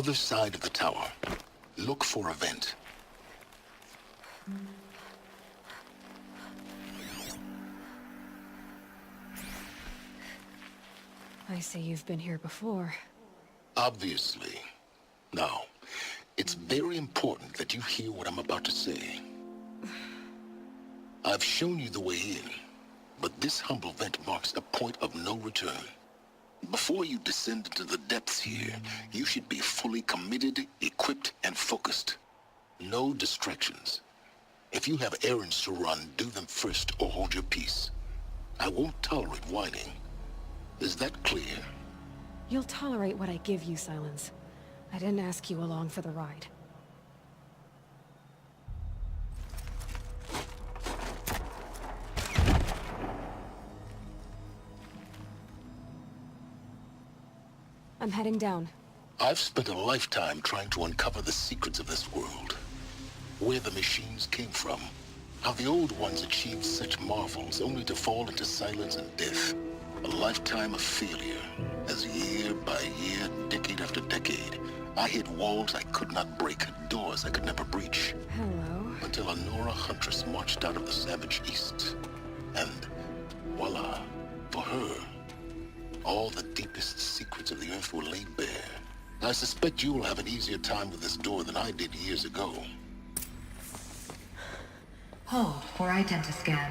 other side of the tower. Look for a vent. I see you've been here before. Obviously. Now, it's very important that you hear what I'm about to say. I've shown you the way in, but this humble vent marks a point of no return. Before you descend into the depths here, you should be fully committed, equipped, and focused. No distractions. If you have errands to run, do them first or hold your peace. I won't tolerate whining. Is that clear? You'll tolerate what I give you, Silence. I didn't ask you along for the ride. I'm heading down. I've spent a lifetime trying to uncover the secrets of this world. Where the machines came from. How the old ones achieved such marvels only to fall into silence and death. A lifetime of failure, as year by year, decade after decade, I hit walls I could not break, doors I could never breach. Hello. Until a Nora huntress marched out of the savage east. And voila, for her, all the deepest secrets of the earth were laid bare. I suspect you will have an easier time with this door than I did years ago. Hold for identiscan.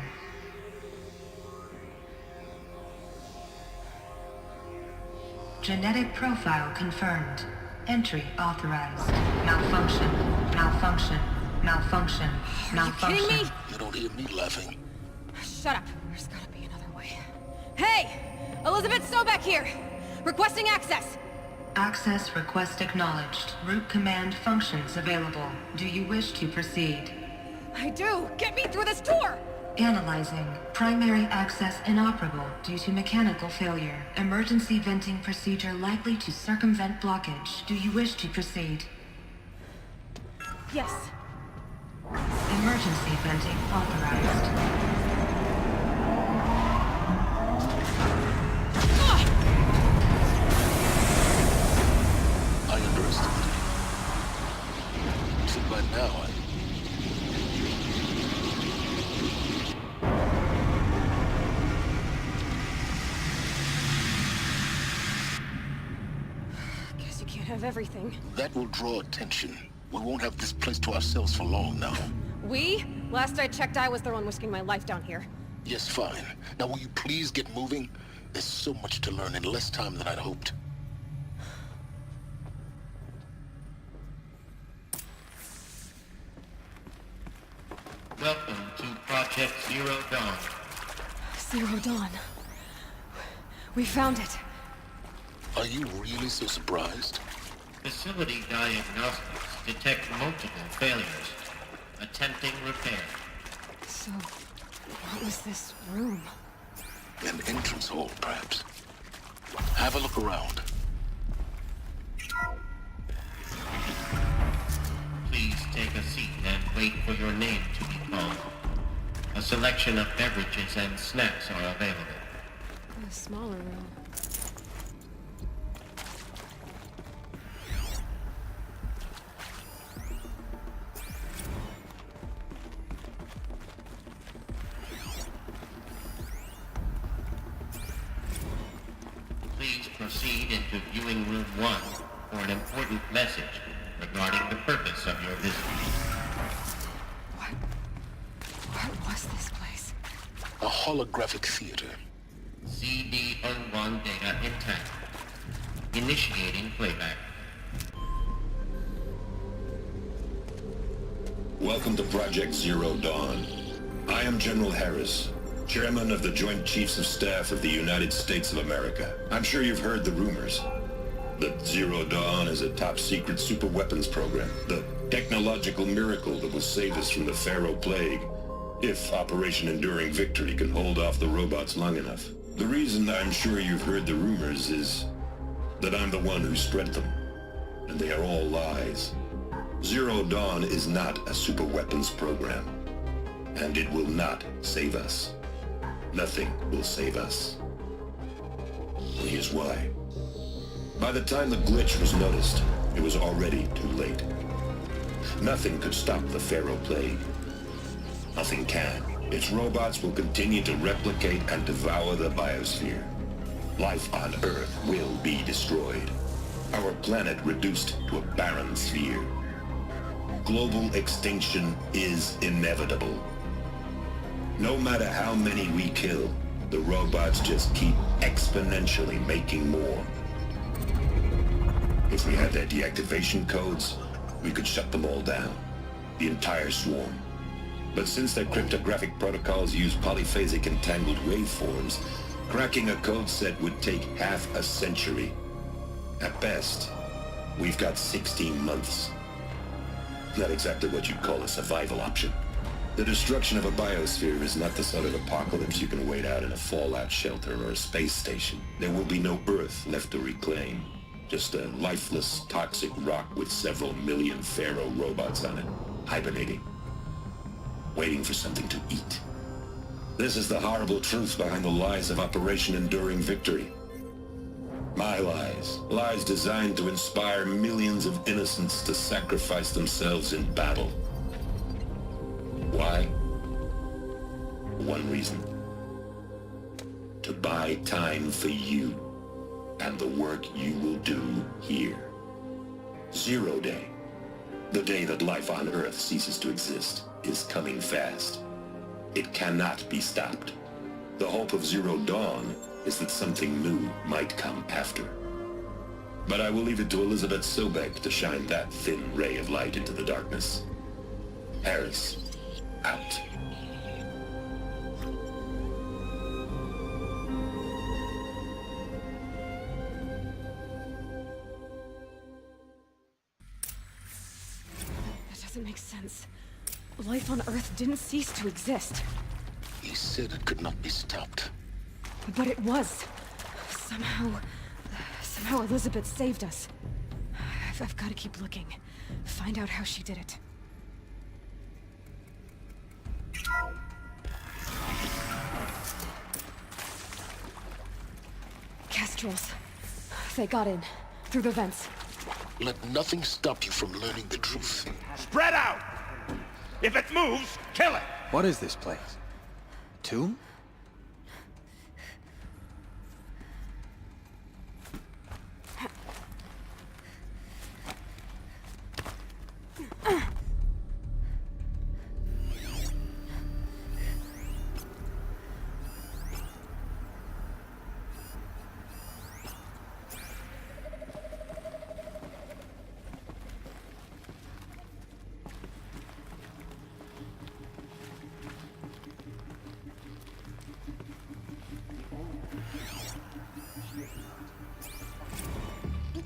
Genetic profile confirmed. Entry authorized. Malfunction. Malfunction. Malfunction. Malfunction. Are you kidding me? You don't hear me laughing. Shut up. There's gotta be another way. Hey! Elizabeth Sobek here! Requesting access! Access request acknowledged. Root command functions available. Do you wish to proceed? I do! Get me through this door! Analyzing. Primary access inoperable due to mechanical failure. Emergency venting procedure likely to circumvent blockage. Do you wish to proceed? Yes. Emergency venting authorized. I underestimated you. So by now, Guess you can't have everything. that will draw attention. We won't have this place to ourselves for long now. We? Last I checked, I was the one risking my life down here. Yes, fine. Now will you please get moving? There's so much to learn in less time than I'd hoped. Welcome to Project Zero Dawn. Zero Dawn. We found it. Are you really so surprised? Facility diagnostics detect multiple failures. Attempting repair. So, what was this room? An entrance hall, perhaps. Have a look around. Please take a seat and wait for your name to be called. A selection of beverages and snacks are available. A smaller room. Please proceed into viewing room 1 for an important message regarding the purpose of your visit. What was this place? A holographic theater. CD01 data intact. Initiating playback. Welcome to Project Zero Dawn. I am General Harris, Chairman of the Joint Chiefs of Staff of the United States of America. I'm sure you've heard the rumors that Zero Dawn is a top-secret superweapons program, the technological miracle that will save us from the Pharaoh Plague, if Operation Enduring Victory can hold off the robots long enough. The reason I'm sure you've heard the rumors is that I'm the one who spread them, and they are all lies. Zero Dawn is not a superweapons program, and it will not save us. Nothing will save us. Here's why. By the time the glitch was noticed, it was already too late. Nothing could stop the Pharaoh Plague. Nothing can. Its robots will continue to replicate and devour the biosphere. Life on Earth will be destroyed. Our planet reduced to a barren sphere. Global extinction is inevitable. No matter how many we kill, the robots just keep exponentially making more. If we had their deactivation codes, we could shut them all down. The entire swarm. But since their cryptographic protocols use polyphasic entangled waveforms, cracking a code set would take half a century. At best, we've got 16 months. Not exactly what you'd call a survival option. The destruction of a biosphere is not the sort of apocalypse you can wait out in a fallout shelter or a space station. There will be no Earth left to reclaim. Just a lifeless, toxic rock with several million Pharaoh robots on it, hibernating, waiting for something to eat. This is the horrible truth behind the lies of Operation Enduring Victory. My lies. Lies designed to inspire millions of innocents to sacrifice themselves in battle. Why? One reason. To buy time for you and the work you will do here. 0 Day, the day that life on Earth ceases to exist, is coming fast. It cannot be stopped. The hope of Zero Dawn is that something new might come after. But I will leave it to Elizabeth Sobek to shine that thin ray of light into the darkness. Harris, out. That doesn't make sense. Life on Earth didn't cease to exist. He said it could not be stopped. But it was. Somehow Elizabeth saved us. I've got to keep looking. Find out how she did it. Kestrels. They got in. Through the vents. Let nothing stop you from learning the truth. Spread out! If it moves, kill it! What is this place? A tomb?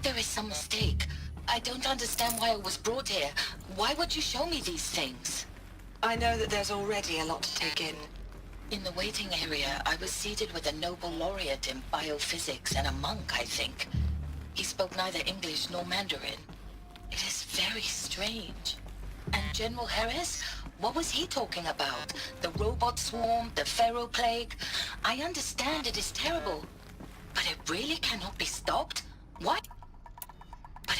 There is some mistake. I don't understand why I was brought here. Why would you show me these things? I know that there's already a lot to take in. In the waiting area, I was seated with a Nobel laureate in biophysics and a monk, I think. He spoke neither English nor Mandarin. It is very strange. And General Harris? What was he talking about? The robot swarm, the Pharaoh Plague? I understand it is terrible. But it really cannot be stopped? Why? But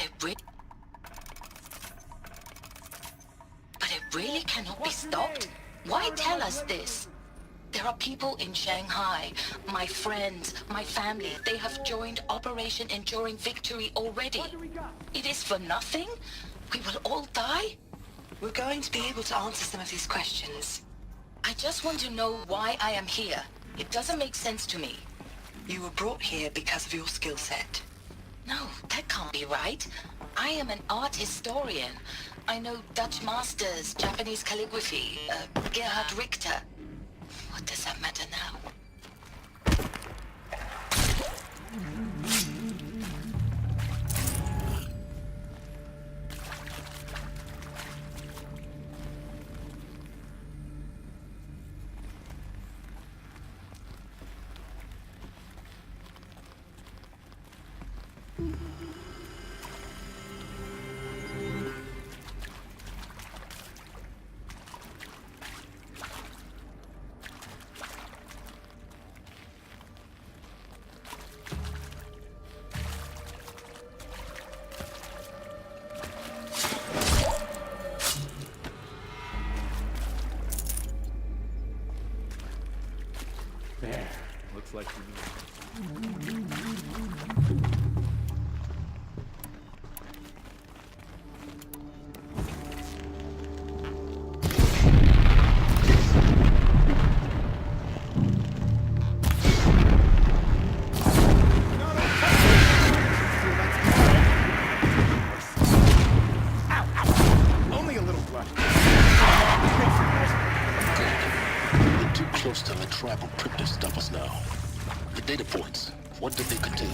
it really cannot be stopped? Why tell us this? There are people in Shanghai, my friends, my family. They have joined Operation Enduring Victory already. It is for nothing? We will all die? We're going to be able to answer some of these questions. I just want to know why I am here. It doesn't make sense to me. You were brought here because of your skill set. No, that can't be right. I am an art historian. I know Dutch masters, Japanese calligraphy, Gerhard Richter. What does that matter now? There. Looks like you need. Only a little blood. We're too close to the tribal crypt to stop us now. The data points, what did they contain?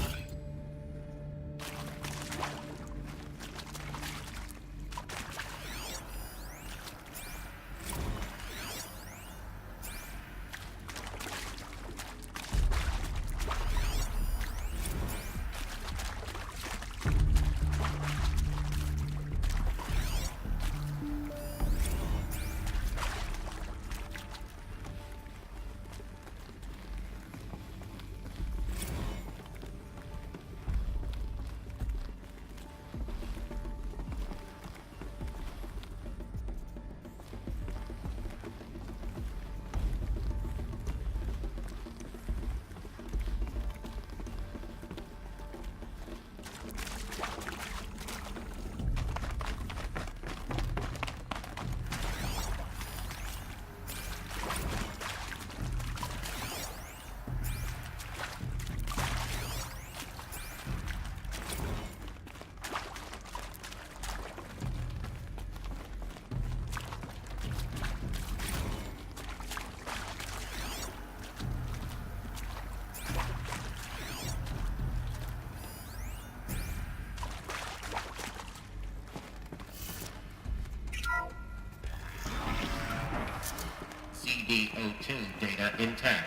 CD02 data intact.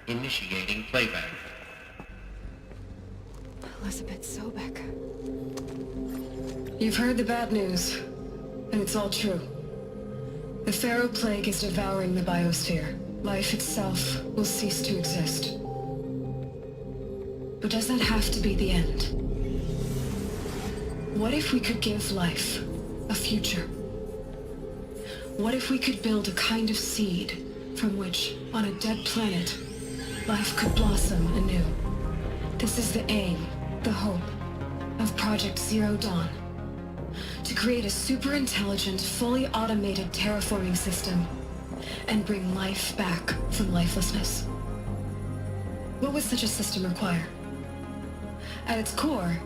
Initiating playback. Elizabeth Sobek. You've heard the bad news, and it's all true. The Pharaoh Plague is devouring the biosphere. Life itself will cease to exist. But does that have to be the end? What if we could give life a future? What if we could build a kind of seed from which, on a dead planet, life could blossom anew? This is the aim, the hope, of Project Zero Dawn. To create a super-intelligent, fully automated terraforming system and bring life back from lifelessness. What would such a system require? At its core,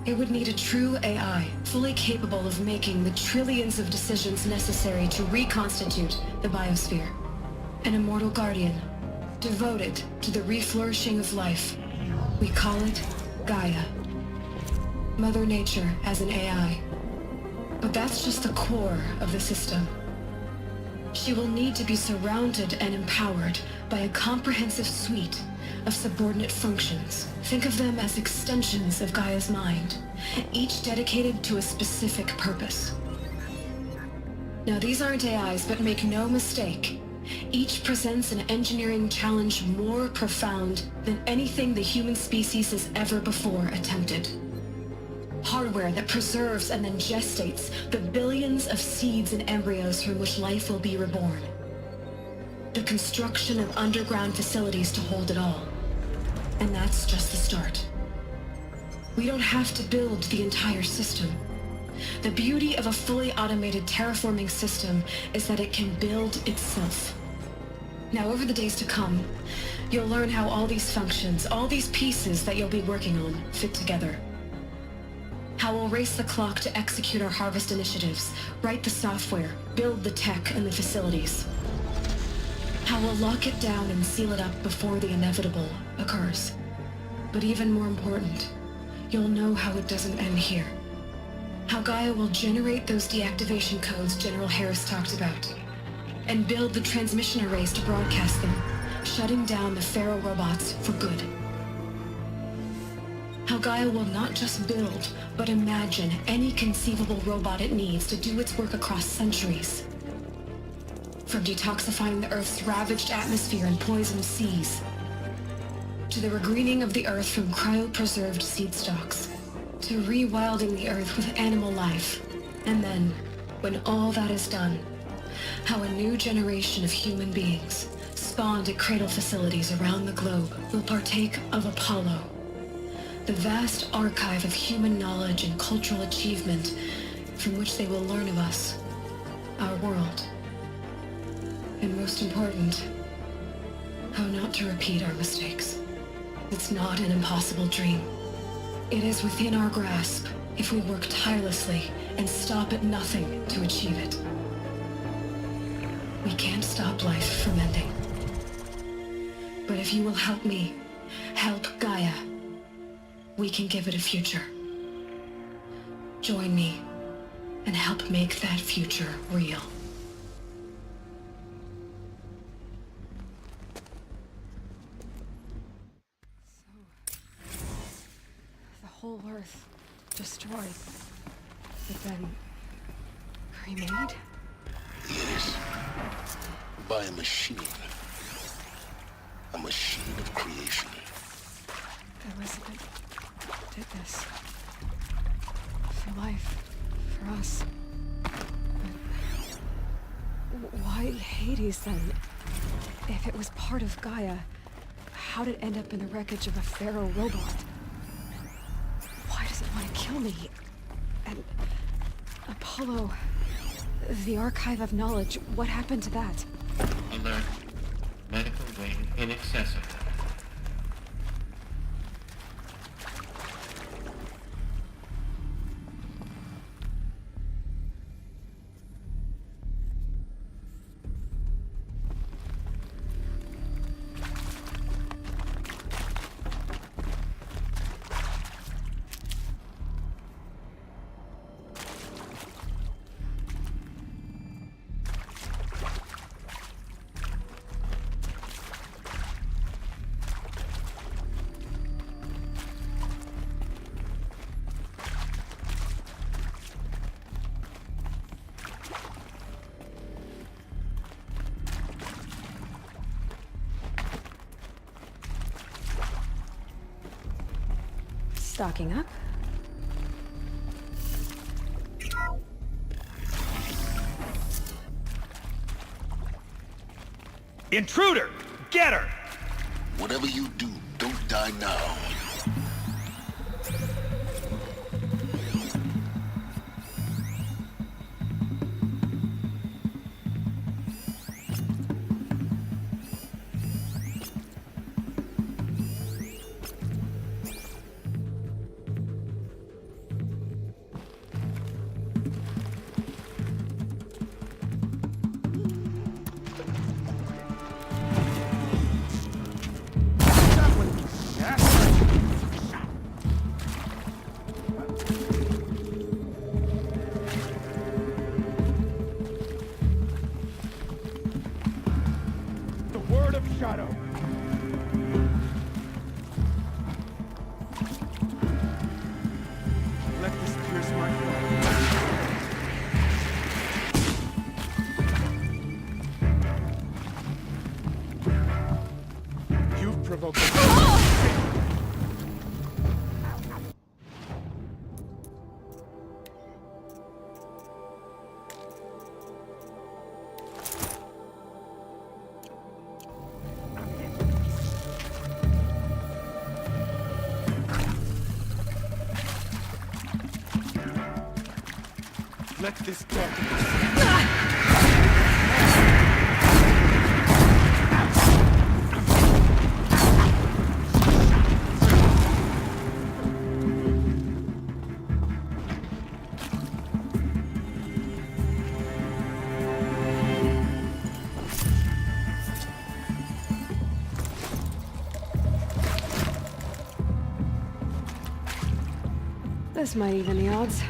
it would need a true AI, fully capable of making the trillions of decisions necessary to reconstitute the biosphere. An immortal guardian, devoted to the reflourishing of life. We call it Gaia. Mother Nature as an AI. But that's just the core of the system. She will need to be surrounded and empowered by a comprehensive suite of subordinate functions. Think of them as extensions of Gaia's mind, each dedicated to a specific purpose. Now these aren't AIs, but make no mistake, each presents an engineering challenge more profound than anything the human species has ever before attempted. Hardware that preserves and then gestates the billions of seeds and embryos from which life will be reborn. The construction of underground facilities to hold it all. And that's just the start. We don't have to build the entire system. The beauty of a fully automated terraforming system is that it can build itself. Now, over the days to come, you'll learn how all these functions, all these pieces that you'll be working on, fit together. How we'll race the clock to execute our harvest initiatives, write the software, build the tech and the facilities. How we'll lock it down and seal it up before the inevitable occurs. But even more important, you'll know how it doesn't end here. How Gaia will generate those deactivation codes General Harris talked about, and build the transmission arrays to broadcast them, shutting down the Pharaoh robots for good. How Gaia will not just build, but imagine any conceivable robot it needs to do its work across centuries. From detoxifying the Earth's ravaged atmosphere and poisoned seas, to the regreening of the Earth from cryopreserved seed stalks, to rewilding the Earth with animal life. And then, when all that is done, how a new generation of human beings, spawned at cradle facilities around the globe will partake of Apollo, the vast archive of human knowledge and cultural achievement from which they will learn of us, our world, and most important, how not to repeat our mistakes. It's not an impossible dream. It is within our grasp if we work tirelessly and stop at nothing to achieve it. We can't stop life from ending. But if you will help me, help Gaia, we can give it a future. Join me and help make that future real. The whole Earth destroyed, but then remade? Yes. By a machine. A machine of creation. Elizabeth did this. For life. For us. But why Hades then? If it was part of Gaia, how did it end up in the wreckage of a Pharaoh robot? Why does it want to kill me? And Apollo, the archive of knowledge, what happened to that? Alert. Medical wing inaccessible. Stocking up. Intruder! Get her! Whatever you do, don't die now. Shadow. Let this pierce my heart. You've provoked Let this darkness... This might even the odds.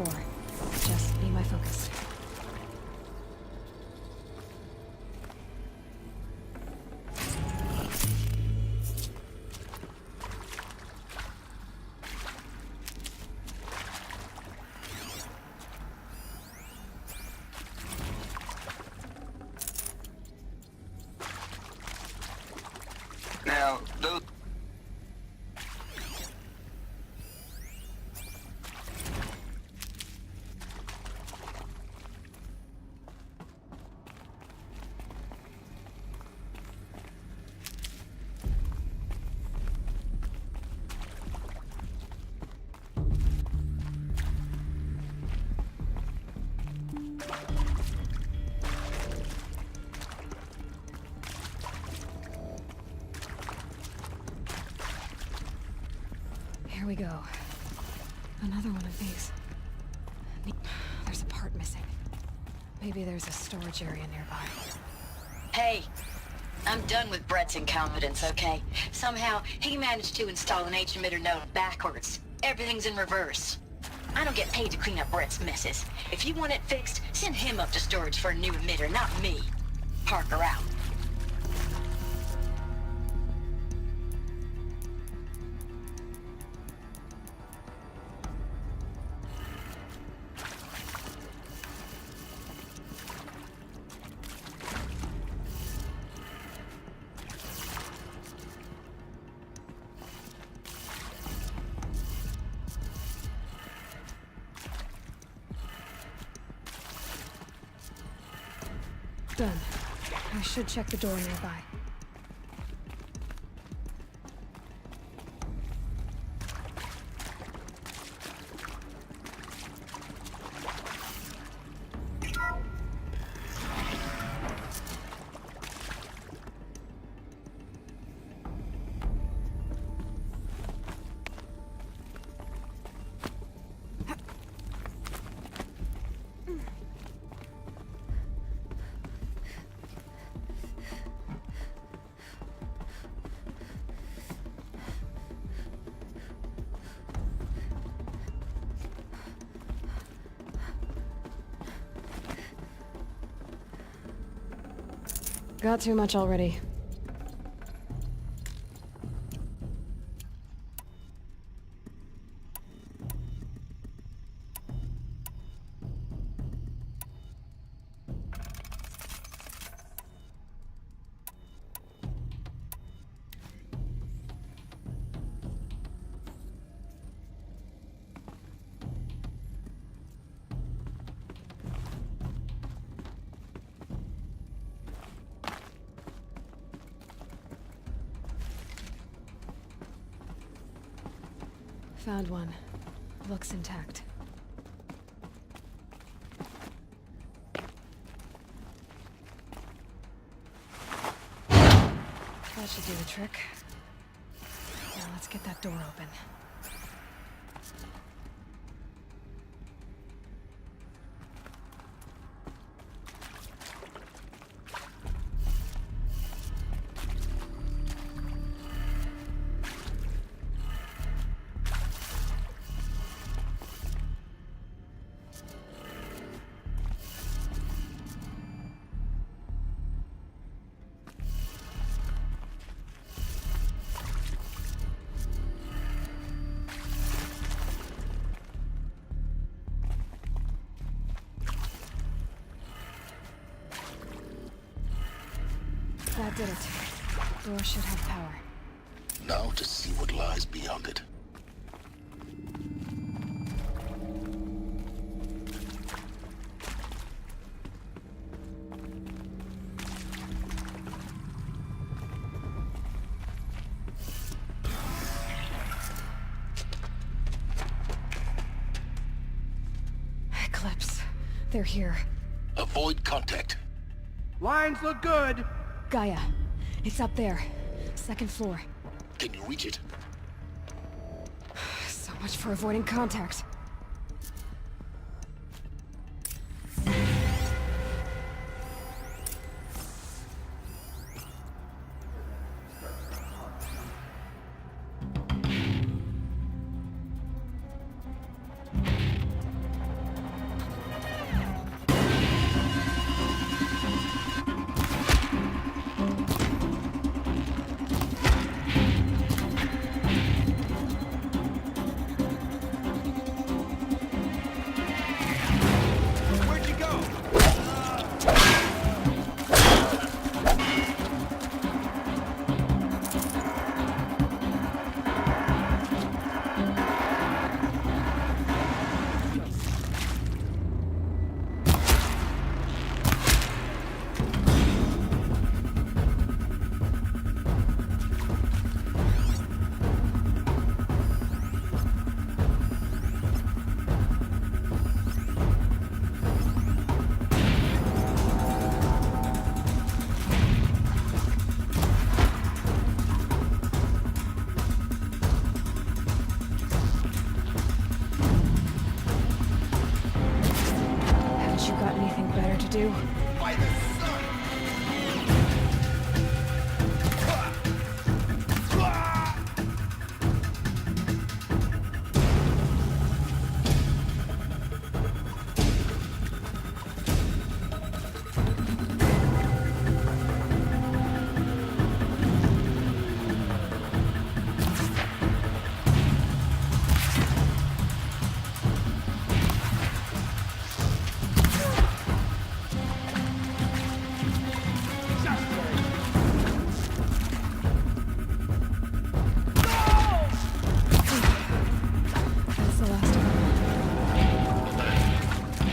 before. Just be my focus. Now, those... Here we go. Another one of these. There's a part missing. Maybe there's a storage area nearby. Hey, I'm done with Brett's incompetence, okay? Somehow, he managed to install an H-emitter node backwards. Everything's in reverse. I don't get paid to clean up Brett's messes. If you want it fixed, send him up to storage for a new emitter, not me. Parker out. Done. I should check the door nearby. Got too much already. Found one. Looks intact. That should do the trick. Now let's get that door open. That did it. Door should have power. Now to see what lies beyond it. Eclipse. They're here. Avoid contact. Lines look good. Gaia. It's up there. Second floor. Can you reach it? So much for avoiding contact. do. By the sun! That's the last of them.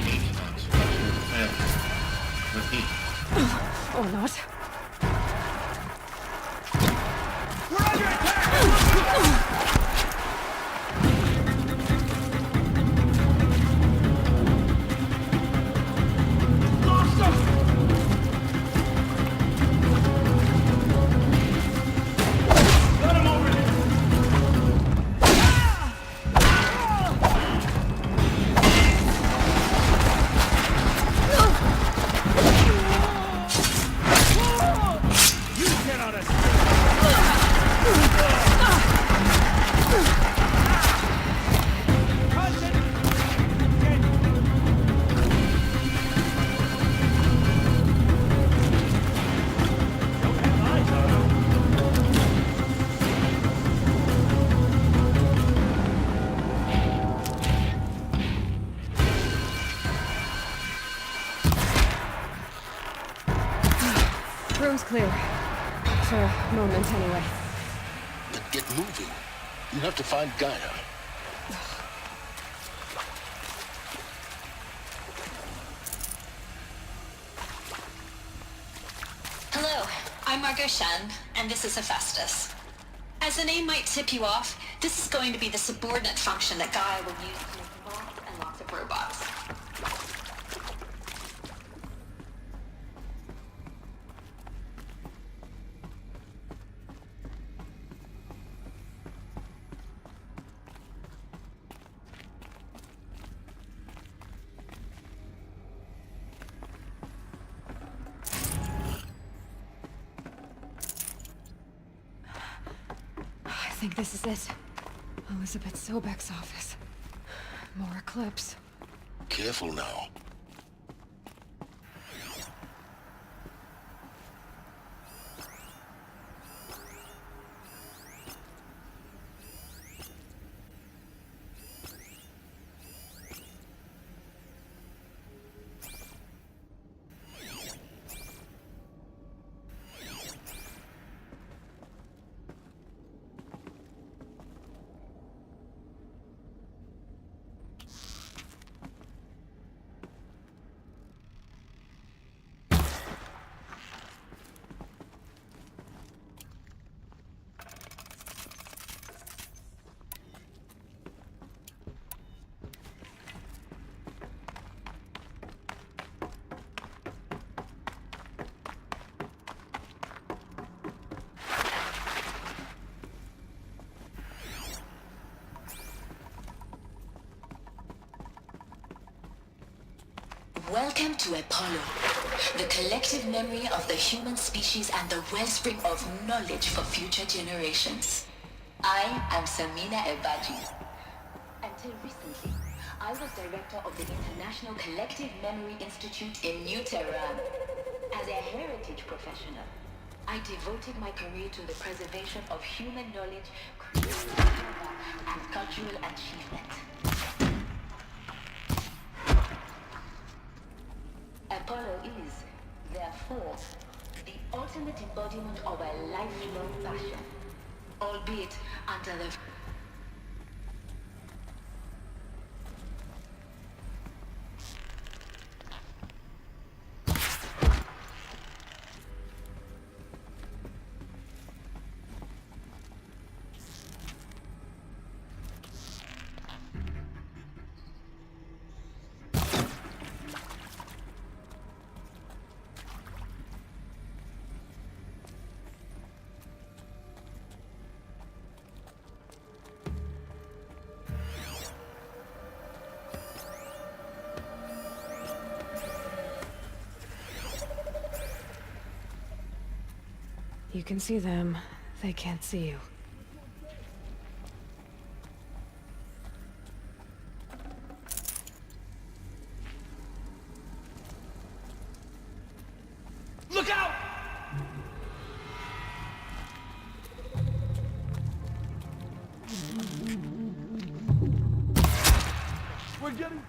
Based on structural failure. Repeat. Or not. We're under attack! Lost them! Got him over there! You cannot escape! Don't have eyes on him. Room's clear. For a moment, anyway. Then get moving. You have to find Gaia. Hello, I'm Margot Shan, and this is Hephaestus. As the name might tip you off, this is going to be the subordinate function that Gaia will use to make lots and lots of robots. I think this is it. Elizabeth Sobek's office. More Eclipse. Careful now. Welcome to Apollo, the collective memory of the human species and the wellspring of knowledge for future generations. I am Samina Ebaji. Until recently, I was director of the International Collective Memory Institute in New Tehran. As a heritage professional, I devoted my career to the preservation of human knowledge, creative and cultural achievement. Apollo is, therefore, the ultimate embodiment of a lifelong passion, albeit under the You can see them, they can't see you. Look out! We're getting...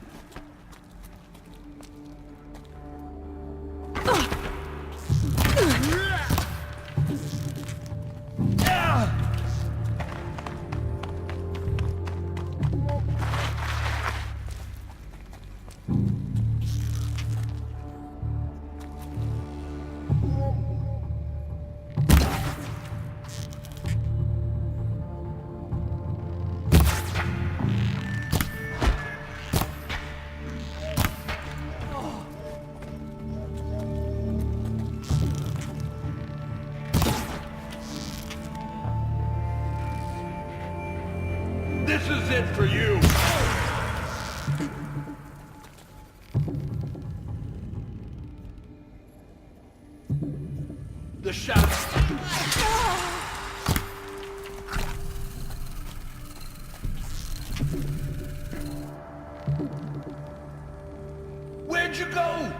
This is it for you! The shadow... Where'd you go?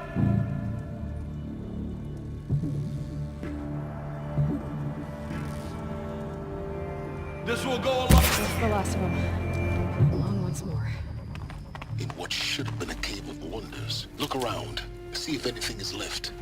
This will go along. That's the last of them. Along once more. In what should have been a cave of wonders. Look around. See if anything is left.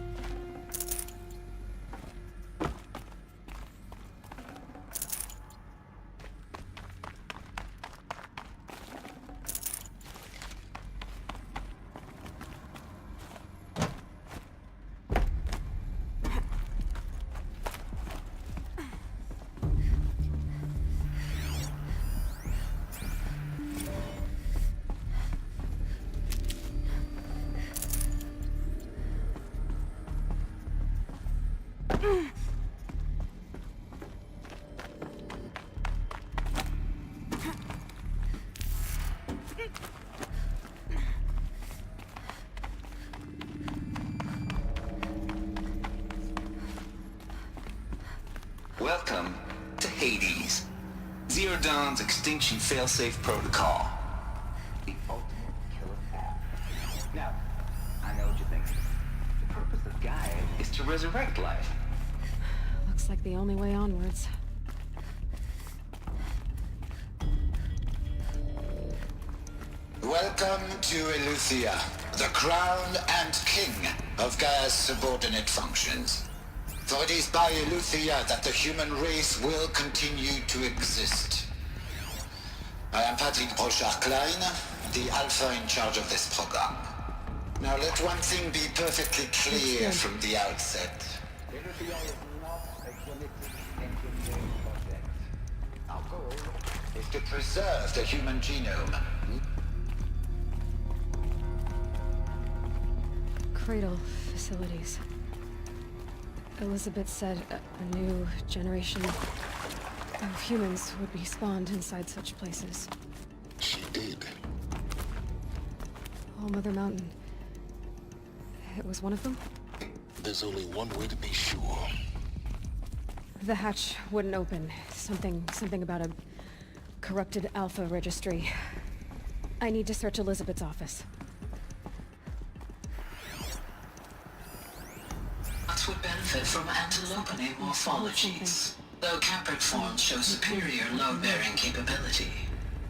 Welcome to Hades. Zero Dawn's extinction failsafe protocol. The ultimate killer app. Now, I know what you're thinking. The purpose of Gaia is to resurrect life. Looks like the only way onwards. Welcome to Eleuthia, the crown and king of Gaia's subordinate functions. For it is by Eleuthia that the human race will continue to exist. I am Patrick Brochard-Klein, the Alpha in charge of this program. Now let one thing be perfectly clear from the outset. Eleuthia is not a genetic engineering project. Our goal is to preserve the human genome. Cradle facilities. Elizabeth said a new generation of humans would be spawned inside such places. She did. All Mother Mountain. It was one of them? There's only one way to be sure. The hatch wouldn't open. Something about a corrupted Alpha registry. I need to search Elizabeth's office. Would benefit from antilopine morphologies, though caprid forms show superior load-bearing capability.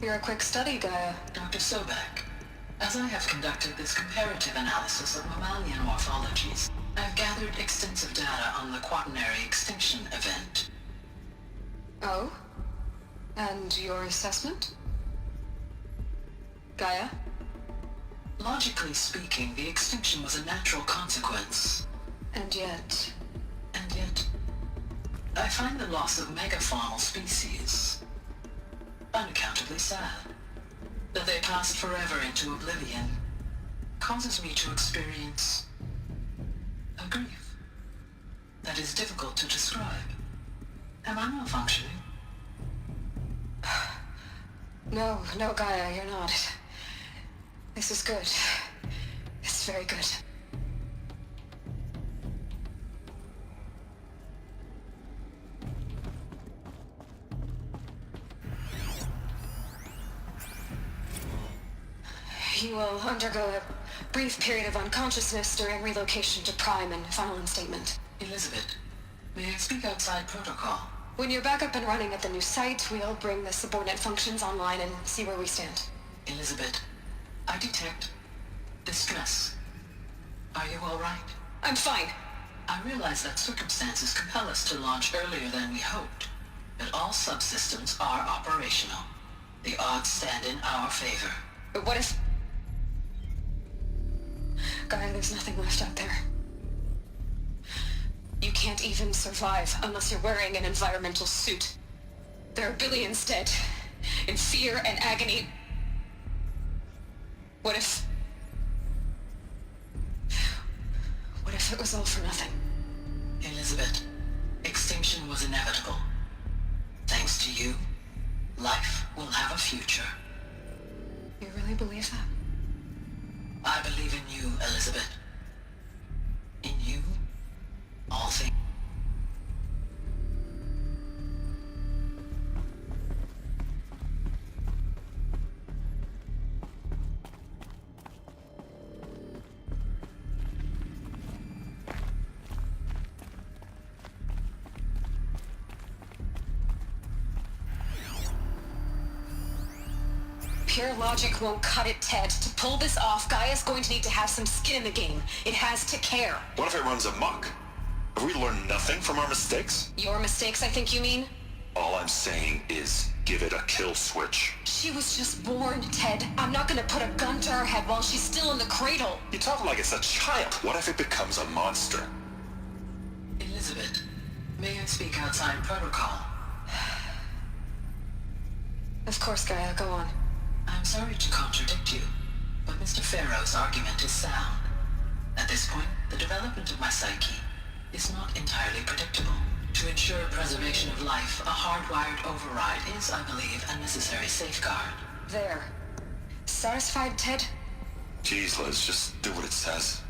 You're a quick study, Gaia. Dr. Sobek, as I have conducted this comparative analysis of mammalian morphologies, I have gathered extensive data on the quaternary extinction event. Oh? And your assessment? Gaia? Logically speaking, the extinction was a natural consequence. And yet, I find the loss of megafaunal species unaccountably sad. That they passed forever into oblivion causes me to experience a grief that is difficult to describe. Am I malfunctioning? No, Gaia, you're not. This is good. It's very good. will undergo a brief period of unconsciousness during relocation to Prime and final instatement. Elizabeth, may I speak outside protocol? When you're back up and running at the new site, we'll bring the subordinate functions online and see where we stand. Elizabeth, I detect distress. Are you all right? I'm fine. I realize that circumstances compel us to launch earlier than we hoped, but all subsystems are operational. The odds stand in our favor. But what if... Gaia, there's nothing left out there. You can't even survive unless you're wearing an environmental suit. There are billions dead, in fear and agony. What if it was all for nothing? Elizabeth, extinction was inevitable. Thanks to you, life will have a future. You really believe that? I believe in you, Elizabeth. In you, all things. Pure logic won't cut it, Ted. To pull this off, Gaia's going to need to have some skin in the game. It has to care. What if it runs amok? Have we learned nothing from our mistakes? Your mistakes, I think you mean? All I'm saying is, give it a kill switch. She was just born, Ted. I'm not gonna put a gun to her head while she's still in the cradle. You talk like it's a child. What if it becomes a monster? Elizabeth, may I speak outside protocol? Of course, Gaia, go on. I'm sorry to contradict you, but Mr. Farrow's argument is sound. At this point, the development of my psyche is not entirely predictable. To ensure preservation of life, a hardwired override is, I believe, a necessary safeguard. There. Satisfied, Ted? Jeez, Liz, just do what it says.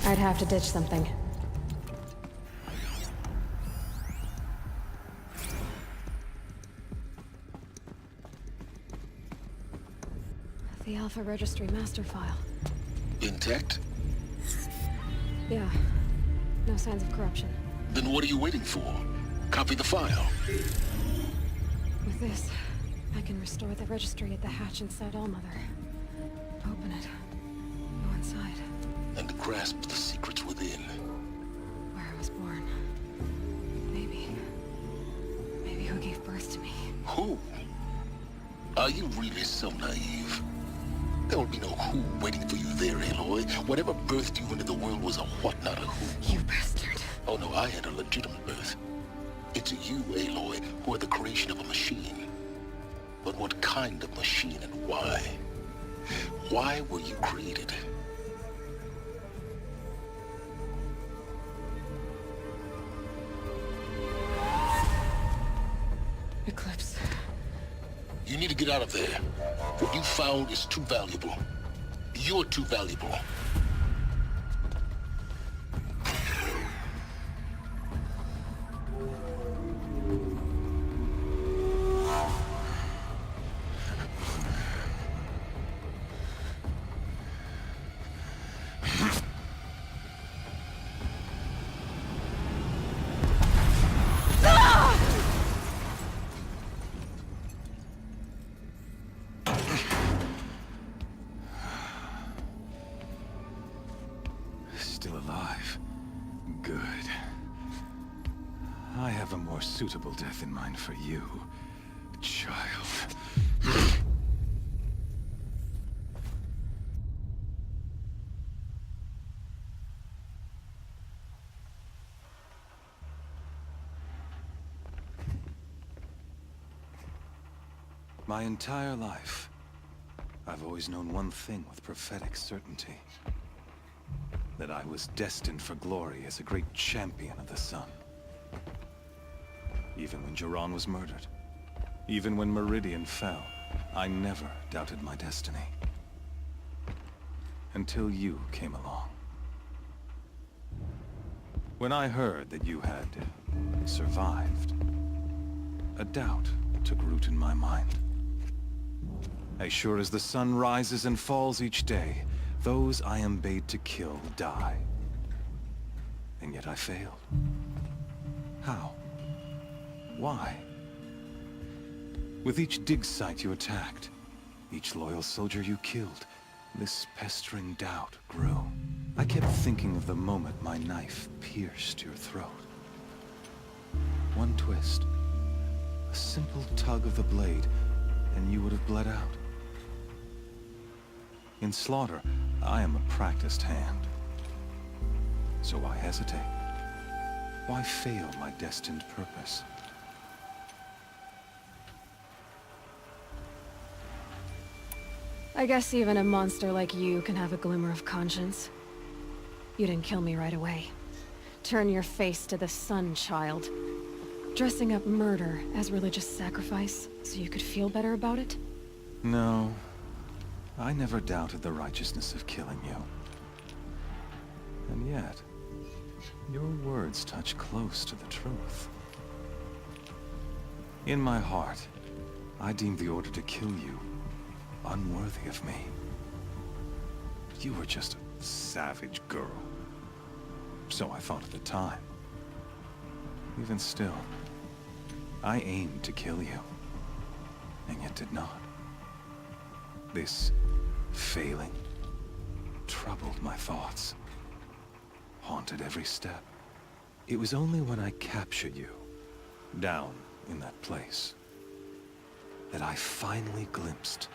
I'd have to ditch something. The Alpha Registry master file. Intact? Yeah. No signs of corruption. Then what are you waiting for? Copy the file. With this, I can restore the registry at the hatch inside Allmother. Open it. Go inside. And grasp the secrets within. Where I was born. Maybe who gave birth to me. Who? Are you really so naive? There will be no who waiting for you there, Aloy. Whatever birthed you into the world was a what, not a who. You bastard. Oh no, I had a legitimate birth. It's you, Aloy, who are the creation of a machine. But what kind of machine and why? Why were you created? Eclipse. You need to get out of there. What you found is too valuable. You're too valuable. Still alive. Good. I have a more suitable death in mind for you, child. My entire life, I've always known one thing with prophetic certainty. That I was destined for glory as a great champion of the sun. Even when Jiran was murdered, even when Meridian fell, I never doubted my destiny. Until you came along. When I heard that you had survived, a doubt took root in my mind. As sure as the sun rises and falls each day, those I am bade to kill die. And yet I failed. How? Why? With each dig site you attacked, each loyal soldier you killed, this pestering doubt grew. I kept thinking of the moment my knife pierced your throat. One twist, a simple tug of the blade, and you would have bled out. In slaughter, I am a practiced hand. So why hesitate? Why fail my destined purpose? I guess even a monster like you can have a glimmer of conscience. You didn't kill me right away. Turn your face to the sun, child. Dressing up murder as religious sacrifice so you could feel better about it? No. I never doubted the righteousness of killing you. And yet, your words touch close to the truth. In my heart, I deemed the order to kill you unworthy of me. You were just a savage girl. So I thought at the time. Even still, I aimed to kill you, and yet did not. This failing troubled my thoughts, haunted every step. It was only when I captured you, down in that place, that I finally glimpsed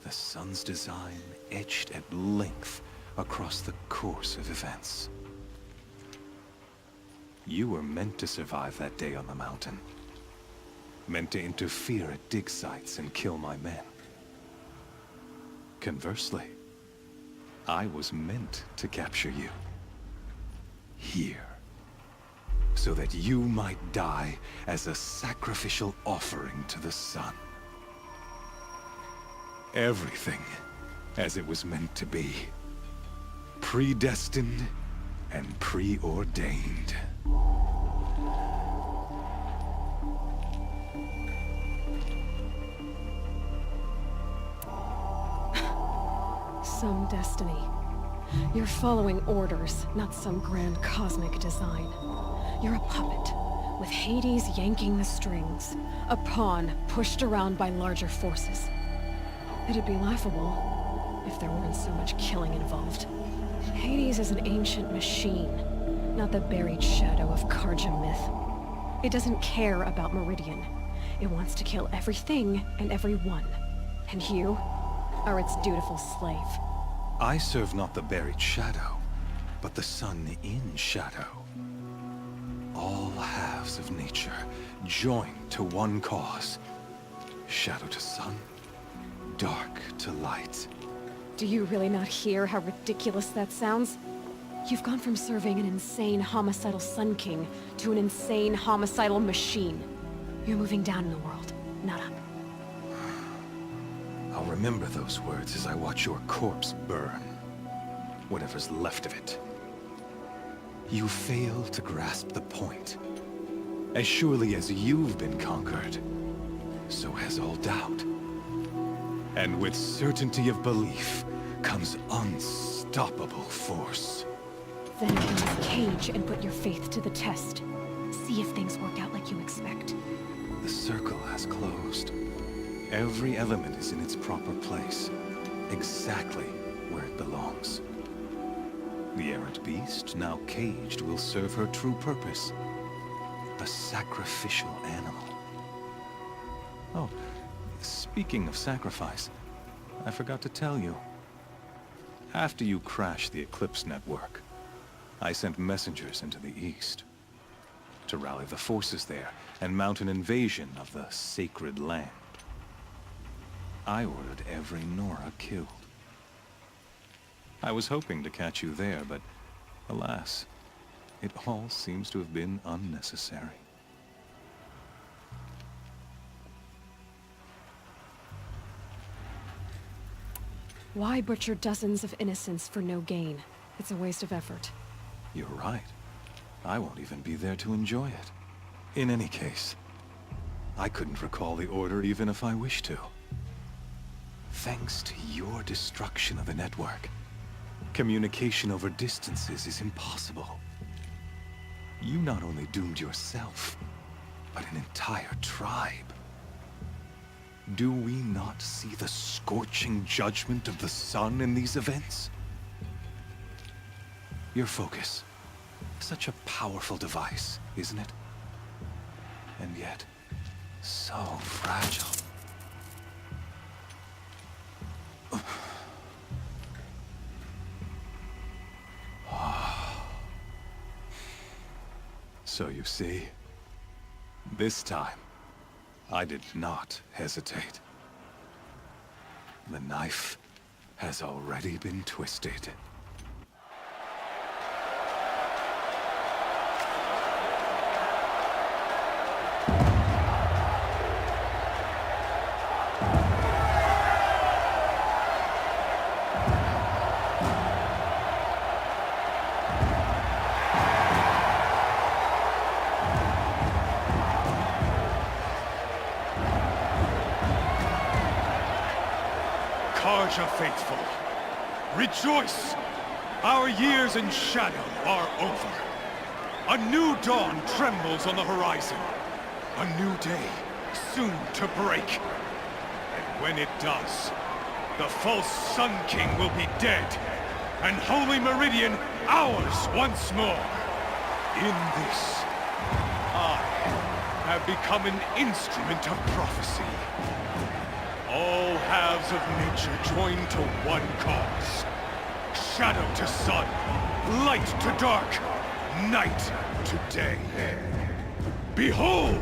the sun's design etched at length across the course of events. You were meant to survive that day on the mountain. Meant to interfere at dig sites and kill my men. Conversely, I was meant to capture you. Here. So that you might die as a sacrificial offering to the sun. Everything as it was meant to be. Predestined and preordained. Some destiny. You're following orders, not some grand cosmic design. You're a puppet, with Hades yanking the strings. A pawn pushed around by larger forces. It'd be laughable if there weren't so much killing involved. Hades is an ancient machine, not the buried shadow of Karja myth. It doesn't care about Meridian. It wants to kill everything and everyone. And you are its dutiful slave. I serve not the buried shadow, but the sun in shadow. All halves of nature joined to one cause. Shadow to sun, dark to light. Do you really not hear how ridiculous that sounds? You've gone from serving an insane homicidal Sun King to an insane homicidal machine. You're moving down in the world, not up. I'll remember those words as I watch your corpse burn. Whatever's left of it. You fail to grasp the point. As surely as you've been conquered, so has all doubt. And with certainty of belief comes unstoppable force. Then open this cage and put your faith to the test. See if things work out like you expect. The circle has closed. Every element is in its proper place, exactly where it belongs. The errant beast, now caged, will serve her true purpose. A sacrificial animal. Oh, speaking of sacrifice, I forgot to tell you. After you crashed the Eclipse network, I sent messengers into the east to rally the forces there and mount an invasion of the sacred land. I ordered every Nora killed. I was hoping to catch you there, but alas, it all seems to have been unnecessary. Why butcher dozens of innocents for no gain? It's a waste of effort. You're right. I won't even be there to enjoy it. In any case, I couldn't recall the order even if I wished to. Thanks to your destruction of the network, communication over distances is impossible. You not only doomed yourself, but an entire tribe. Do we not see the scorching judgment of the sun in these events? Your focus. Such a powerful device, isn't it? And yet, so fragile. So you see, this time, I did not hesitate. The knife has already been twisted. Karja faithful, rejoice! Our years in shadow are over. A new dawn trembles on the horizon. A new day soon to break. And when it does, the false Sun King will be dead, and Holy Meridian ours once more. In this, I have become an instrument of prophecy. All halves of nature join to one cause. Shadow to sun, light to dark, night to day. Behold!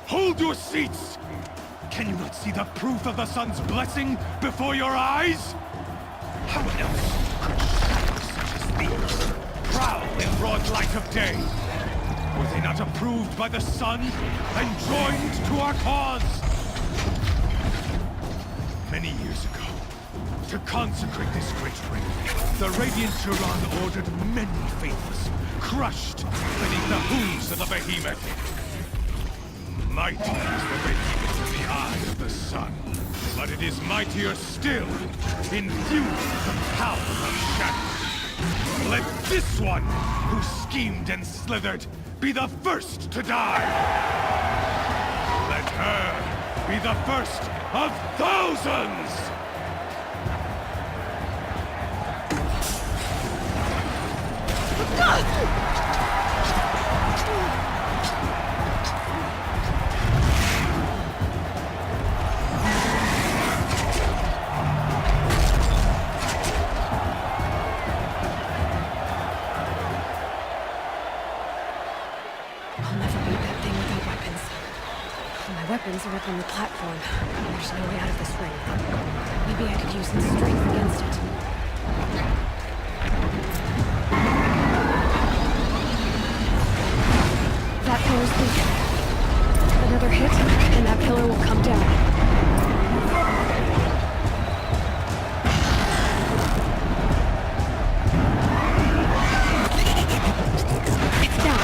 Hold your seats! Can you not see the proof of the sun's blessing before your eyes? How else could shadows such as these prowl in broad light of day? Were they not approved by the sun and joined to our cause? Many years ago, to consecrate this great ring, the Radiant Turan ordered many faithless, crushed beneath the hooves of the behemoth. Mighty is the behemoth in the eye of the sun, but it is mightier still, infused with the power of shadow. Let this one, who schemed and slithered, be the first to die! Let her be the first of thousands! Weapons are up on the platform. There's no way out of this ring. Maybe I could use some strength against it. That door's weak. Another hit, and that pillar will come down. It's down.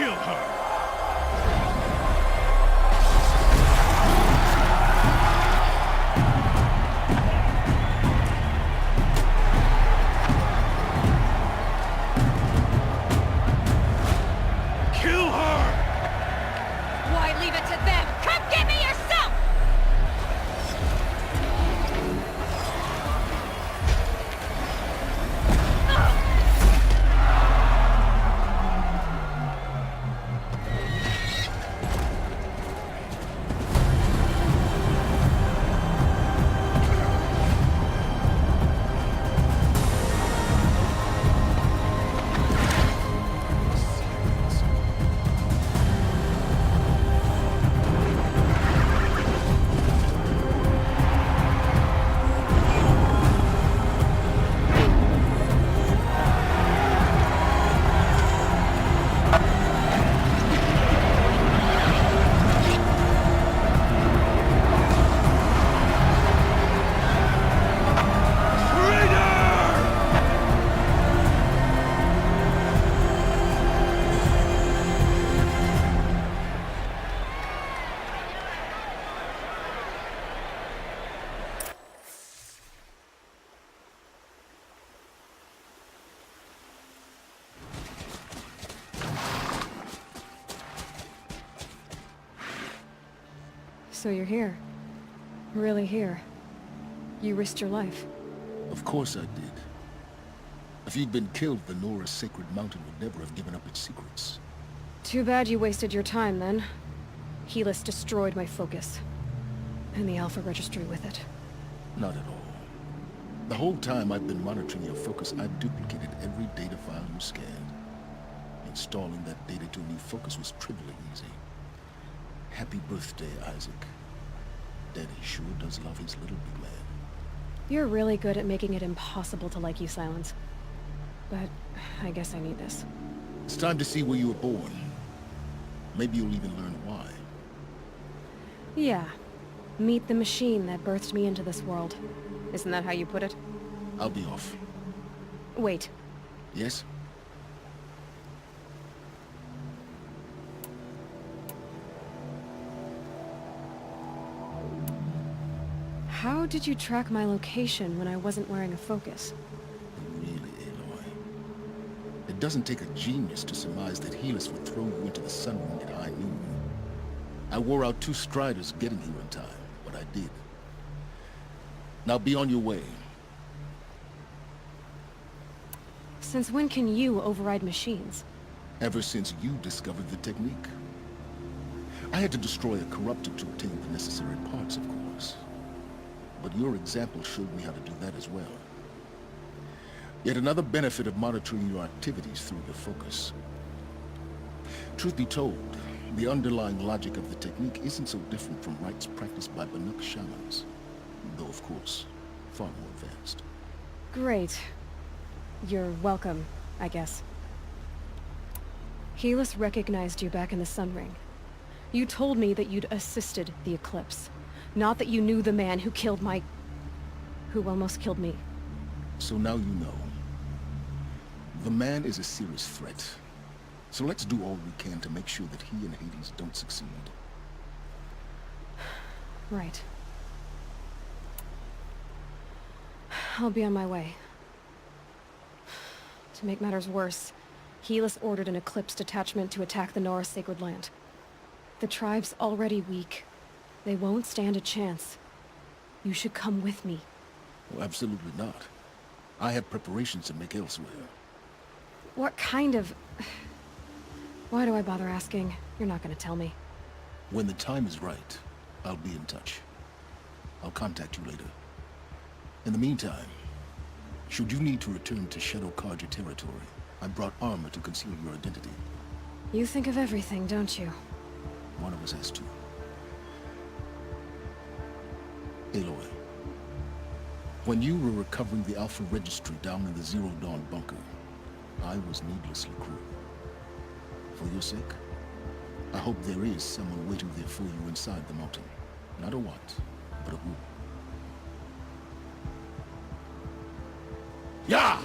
kill her! Why leave it to them? Come get me yourself! So you're here. Really here. You risked your life. Of course I did. If you'd been killed, the Nora's sacred mountain would never have given up its secrets. Too bad you wasted your time, then. Helis destroyed my focus. And the Alpha Registry with it. Not at all. The whole time I've been monitoring your focus, I've duplicated every data file you scanned. Installing that data to a new focus was trivially easy. Happy birthday, Isaac. Daddy sure does love his little big man. You're really good at making it impossible to like you, Silence. But I guess I need this. It's time to see where you were born. Maybe you'll even learn why. Yeah. Meet the machine that birthed me into this world. Isn't that how you put it? I'll be off. Wait. Yes? How did you track my location when I wasn't wearing a focus? Really, Aloy? It doesn't take a genius to surmise that Helis would throw you into the sunroom at high noon. I wore out 2 striders getting here in time, but I did. Now be on your way. Since when can you override machines? Ever since you discovered the technique. I had to destroy a corruptor to obtain the necessary parts, of course. But your example showed me how to do that as well. Yet another benefit of monitoring your activities through your focus. Truth be told, the underlying logic of the technique isn't so different from rites practiced by Banuk shamans. Though, of course, far more advanced. Great. You're welcome, I guess. Helis recognized you back in the Sun Ring. You told me that you'd assisted the Eclipse. Not that you knew the man who killed who almost killed me. So now you know. The man is a serious threat. So let's do all we can to make sure that he and Hades don't succeed. Right. I'll be on my way. To make matters worse, Helis ordered an Eclipse detachment to attack the Nora Sacred Land. The tribe's already weak. They won't stand a chance. You should come with me. Well, absolutely not. I have preparations to make elsewhere. What kind of... Why do I bother asking? You're not gonna tell me. When the time is right, I'll be in touch. I'll contact you later. In the meantime, should you need to return to Shadow Karja territory, I brought armor to conceal your identity. You think of everything, don't you? One of us has to. Aloy, when you were recovering the Alpha Registry down in the Zero Dawn bunker, I was needlessly cruel. For your sake, I hope there is someone waiting there for you inside the mountain. Not a what, but a who. Yeah!